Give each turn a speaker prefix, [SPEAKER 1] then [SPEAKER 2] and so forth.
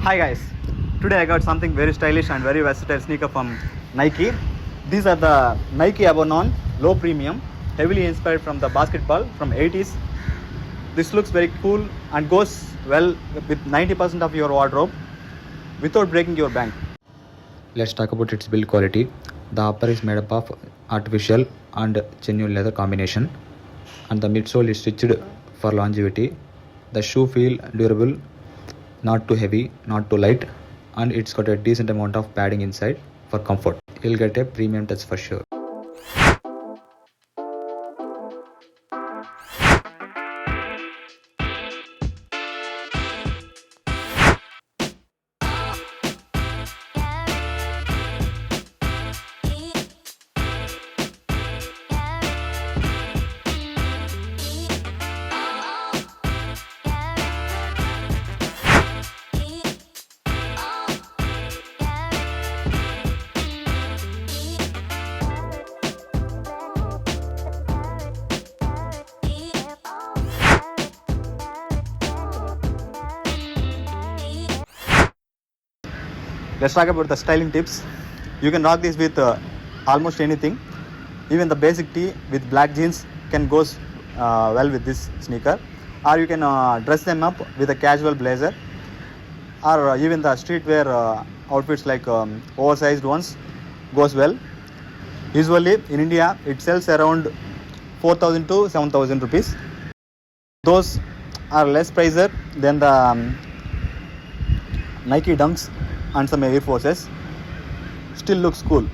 [SPEAKER 1] Hi guys, today I got something very stylish and very versatile sneaker from Nike. These are the Nike Ebernon Low Premium, heavily inspired from the basketball from 80s. This looks very cool and goes well with 90% of your wardrobe without breaking your bank.
[SPEAKER 2] Let's talk about its build quality. The upper is made up of artificial and genuine leather combination, and the midsole is stitched for longevity. The shoe feel durable, not too heavy, not too light, and it's got a decent amount of padding inside for comfort. You'll get a premium touch for sure.
[SPEAKER 1] Let's talk about the styling tips. You can rock this with almost anything. Even the basic tee with black jeans can go well with this sneaker. Or you can dress them up with a casual blazer. Or even the streetwear outfits like oversized ones goes well. Usually in India it sells around 4,000 to 7,000 rupees. Those are less pricier than the Nike Dunks and some Air Forces. Still looks cool.